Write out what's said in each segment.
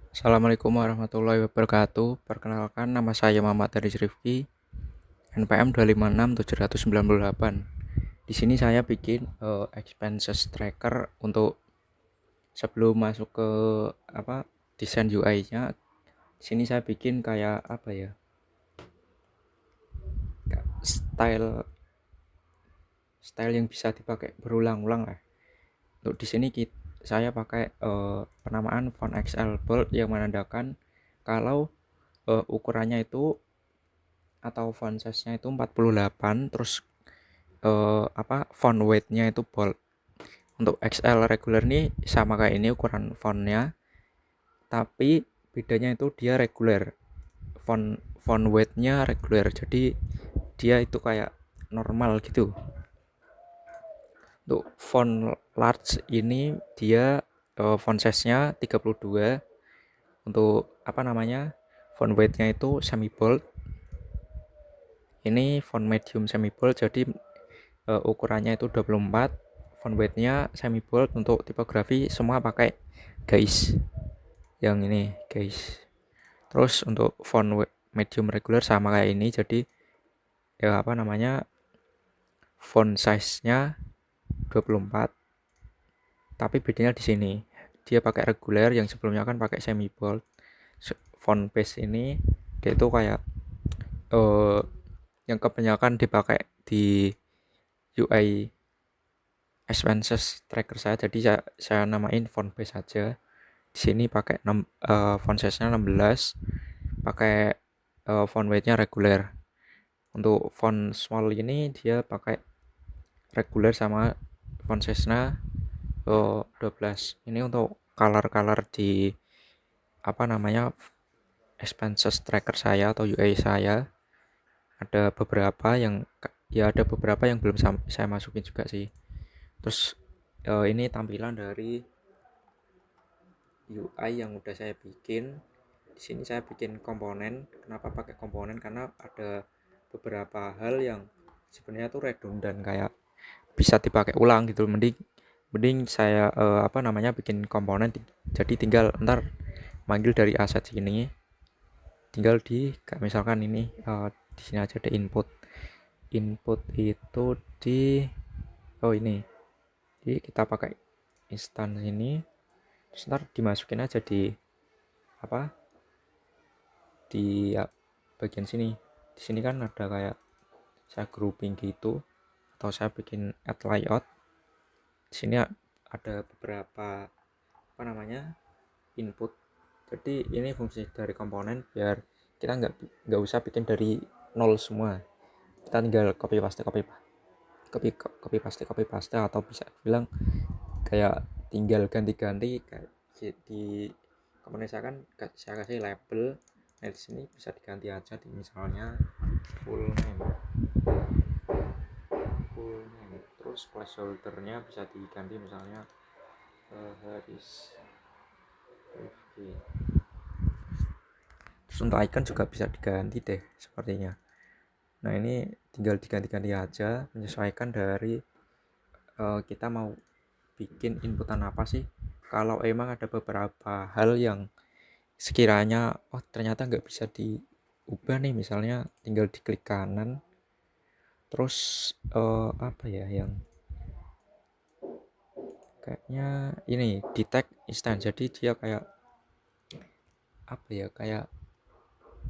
Assalamualaikum warahmatullahi wabarakatuh. Perkenalkan, nama saya Muhammad Haris Rifki, NPM 256-798. Di sini saya bikin expenses tracker untuk sebelum masuk ke desain UI-nya. Di sini saya bikin kayak style style yang bisa dipakai berulang-ulang lah. Untuk di sini saya pakai penamaan font XL bold yang menandakan kalau ukurannya itu atau font size-nya itu 48, terus font weight-nya itu bold. Untuk XL regular nih sama kayak ini ukuran fontnya, tapi bedanya itu dia regular. Font weight-nya regular, jadi dia itu kayak normal gitu. Untuk font large ini dia font size-nya 32. Untuk font weight-nya itu semi bold. Ini font medium semi bold, jadi ukurannya itu 24. Font weight-nya semi bold. Untuk tipografi semua pakai guys. Yang ini guys. Terus untuk font medium regular sama kayak ini, jadi font size-nya 24. Tapi bedanya di sini. Dia pakai regular, yang sebelumnya kan pakai semi bold. Font base ini dia itu kayak yang kebanyakan dipakai di UI expenses tracker saya, jadi saya namain font base saja. Di sini pakai font size-nya 16, pakai font weight-nya regular. Untuk font small ini dia pakai regular sama font size-nya 12. Ini untuk color di expenses tracker saya atau UI saya. Ada beberapa yang belum saya masukin juga sih. Terus ini tampilan dari UI yang udah saya bikin. Di sini saya bikin komponen. Kenapa pakai komponen? Karena ada beberapa hal yang sebenarnya tuh redundant, kayak bisa dipakai ulang gitu. Mending saya bikin komponen, jadi tinggal ntar manggil dari aset sini, tinggal kayak misalkan ini di sini aja ada input itu di ini. Jadi kita pakai instance ini, terus ntar dimasukin aja di bagian sini. Di sini kan ada kayak saya grouping gitu, atau saya bikin add layout. Di sini ada beberapa input. Jadi ini fungsi dari komponen biar kita nggak usah bikin dari nol semua. Kita tinggal copy paste, atau bisa bilang kayak tinggal ganti-ganti. Kayak di komponen saya kan saya kasih label. Nah di sini bisa diganti aja, misalnya full name. Terus placeholder-nya bisa diganti, misalnya Haris Rifki. Terus untuk icon juga bisa diganti deh sepertinya. Nah ini tinggal diganti-ganti aja, menyesuaikan dari kita mau bikin inputan apa sih. Kalau emang ada beberapa hal yang sekiranya ternyata nggak bisa diubah nih, misalnya tinggal diklik kanan, terus yang kayaknya ini detect instant, jadi dia kayak kayak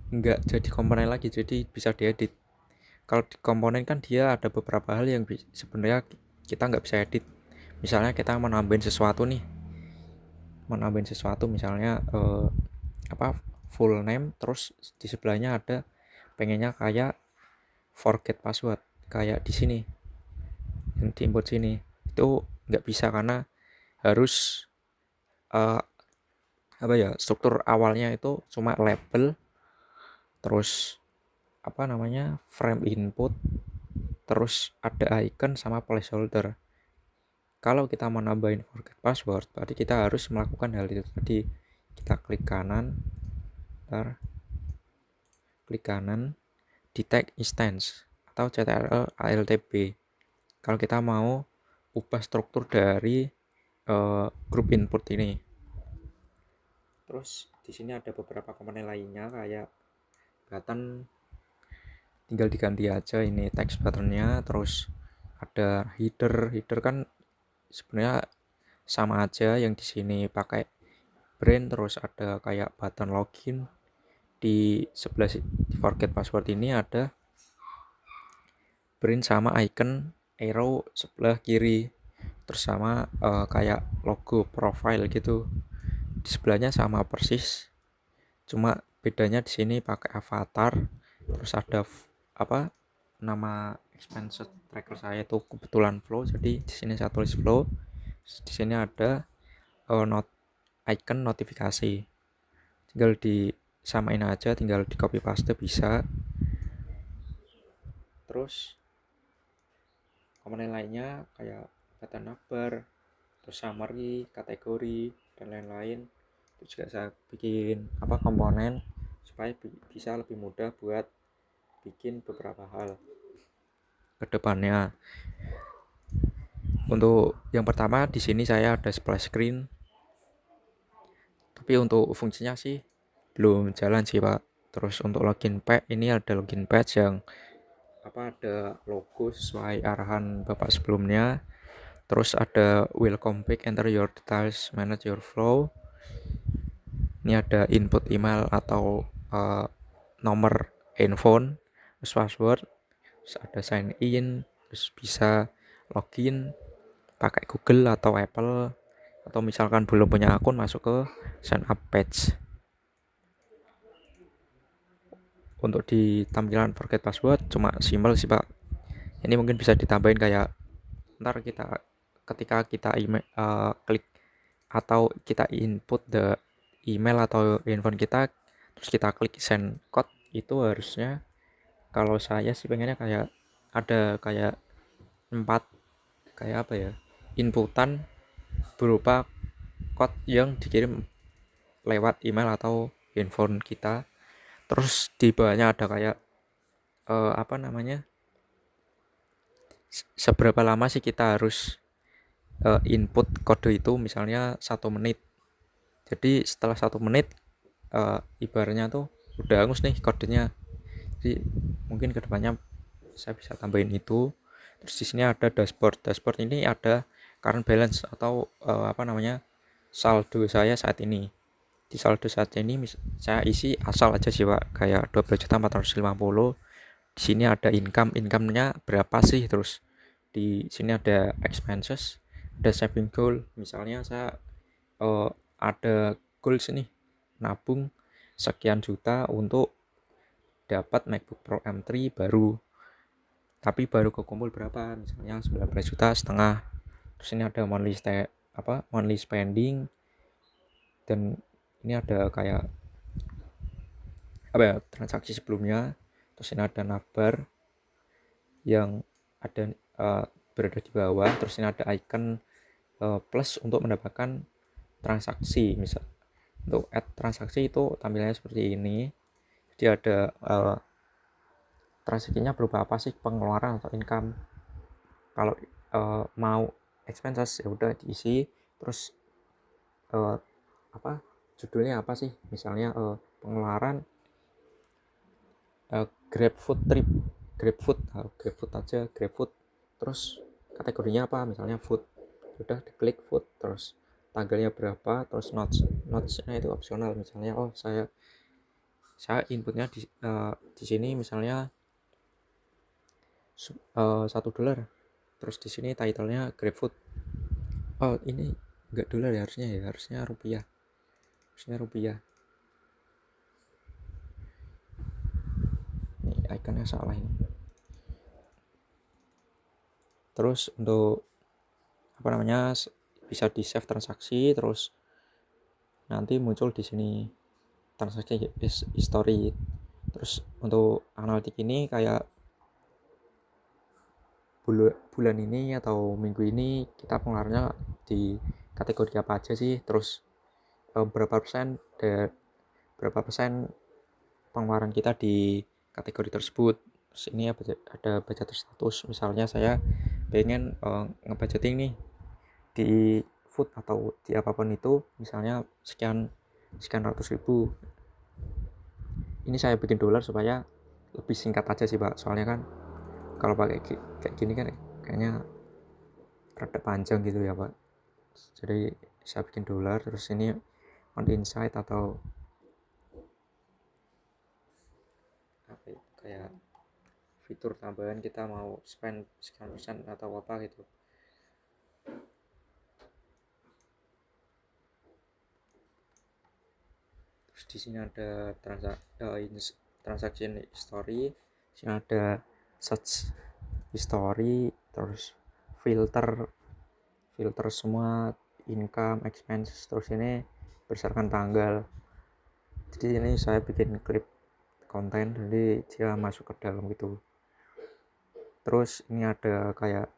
nggak jadi komponen lagi, jadi bisa diedit. Kalau di komponen kan dia ada beberapa hal yang sebenarnya kita nggak bisa edit. Misalnya kita mau nambahin sesuatu, misalnya full name, terus di sebelahnya ada pengennya kayak forget password, kayak di sini yang di input sini itu nggak bisa, karena harus struktur awalnya itu cuma label, terus frame input, terus ada icon sama placeholder. Kalau kita mau nambahin forget password, berarti kita harus melakukan hal itu tadi. Kita klik kanan, detect instance atau CTRL ALTB. Kalau kita mau ubah struktur dari grup input ini. Terus di sini ada beberapa komponen lainnya kayak button, tinggal diganti aja ini text buttonnya. Terus ada header kan sebenarnya sama aja, yang di sini pakai brand. Terus ada kayak button login, di sebelah di forget password ini ada brand sama icon arrow sebelah kiri, terus sama kayak logo profile gitu di sebelahnya sama persis, cuma bedanya di sini pakai avatar. Terus ada apa nama expense tracker saya itu kebetulan flow, jadi di sini saya tulis flow. Di sini ada icon notifikasi, tinggal disamain aja, tinggal di copy paste bisa. Terus komponen lainnya kayak data navbar, terus summary, kategori, dan lain-lain itu juga saya bikin komponen supaya bisa lebih mudah buat bikin beberapa hal ke depannya. Untuk yang pertama di sini saya ada splash screen, tapi untuk fungsinya sih belum jalan sih Pak. Terus untuk login page ini ada login page yang ada logo sesuai arahan Bapak sebelumnya. Terus ada welcome back, enter your details, manage your flow. Ini ada input email atau nomor handphone, terus password, terus ada sign in, terus bisa login pakai Google atau Apple, atau misalkan belum punya akun masuk ke sign up page. Untuk di tampilan forget password cuma simple sih Pak. Ini mungkin bisa ditambahin kayak ntar kita ketika kita email klik atau kita input the email atau handphone kita, terus kita klik send code, itu harusnya kalau saya sih pengennya kayak ada kayak 4 kayak inputan berupa code yang dikirim lewat email atau handphone kita. Terus di bawahnya ada kayak seberapa lama sih kita harus input kode itu, misalnya 1 menit. Jadi setelah 1 menit ibaratnya tuh udah hangus nih kodenya. Jadi mungkin kedepannya saya bisa tambahin itu. Terus di sini ada dashboard ini ada current balance atau saldo saya saat ini. Di saldo saat ini saya isi asal aja sih Pak, kayak 12.450. Di sini ada income-nya berapa sih. Terus di sini ada expenses, ada saving goal. Misalnya saya ada goals nih, nabung sekian juta untuk dapat MacBook Pro M3 baru, tapi baru kekumpul berapa, misalnya 19,5 juta. Terus ini ada monthly spending, dan ini ada kayak transaksi sebelumnya. Terus ini ada navbar yang ada berada di bawah. Terus ini ada icon plus untuk mendapatkan transaksi. Misal untuk add transaksi itu tampilannya seperti ini. Jadi ada transaksinya berupa apa sih, pengeluaran atau income. Kalau mau expenses ya udah diisi. Terus judulnya apa sih, misalnya pengeluaran GrabFood trip, GrabFood aja, GrabFood. Terus kategorinya apa, misalnya food, udah diklik food. Terus tanggalnya berapa, terus notesnya itu opsional. Misalnya saya inputnya di sini misalnya $1. Terus di sini titlenya GrabFood. Ini enggak dolar ya, harusnya rupiah. Ini ikonnya salah ini. Terus untuk bisa di save transaksi, terus nanti muncul di sini transaksi history. Terus untuk analitik ini kayak bulan ini atau minggu ini kita pengeluarannya di kategori apa aja sih. Terus berapa persen pengeluaran kita di kategori tersebut. Terus ini ada budget status. Misalnya saya pengen ngebudgeting nih di food atau di apapun itu, misalnya sekian sekian ratus ribu. Ini saya bikin dolar supaya lebih singkat aja sih Pak, soalnya kan kalau pakai kayak gini kan kayaknya rada panjang gitu ya Pak. Jadi saya bikin dolar, terus ini on insight atau apa ya, kayak fitur tambahan kita mau spend sekian persen atau apa gitu. Terus di sini ada transaction history, di sini ada search history, terus filter semua income, expense, terus ini berdasarkan tanggal. Jadi ini saya bikin klip konten, jadi dia masuk ke dalam gitu. Terus ini ada kayak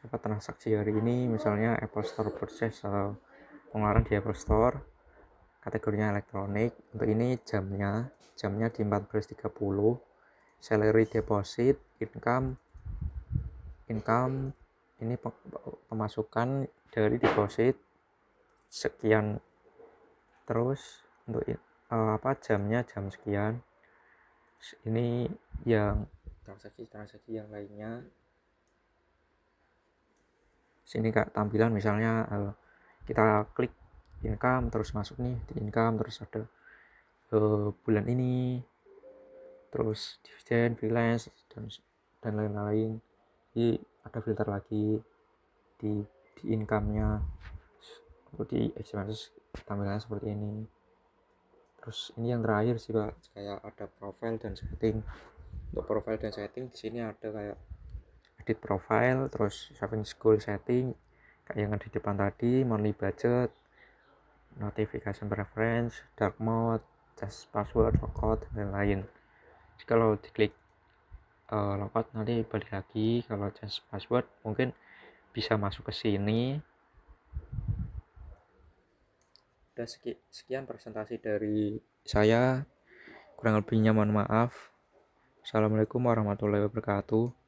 apa transaksi hari ini, misalnya Apple Store purchase atau pengeluaran di Apple Store, kategorinya elektronik. Untuk ini jamnya di 14.30, salary deposit, income ini pemasukan dari deposit sekian. Terus untuk jamnya jam sekian. Ini yang transaksi yang lainnya. Sini Kak tampilan misalnya kita klik income, terus masuk nih di income, terus ada bulan ini, terus dividen, freelance, dan lain-lain. Jadi ada filter lagi di income-nya. Untuk di expenses tampilannya seperti ini. Terus ini yang terakhir sih Pak, kayak ada profile dan setting. Untuk profile dan setting di sini ada kayak edit profile, terus saving goal setting kayak yang ada di depan tadi, monthly budget, notification preference, dark mode, change password, logout, dan lain-lain. Jadi kalau diklik logout nanti balik lagi, kalau change password mungkin bisa masuk ke sini. Udah sekian presentasi dari saya, kurang lebihnya mohon maaf. Assalamualaikum warahmatullahi wabarakatuh.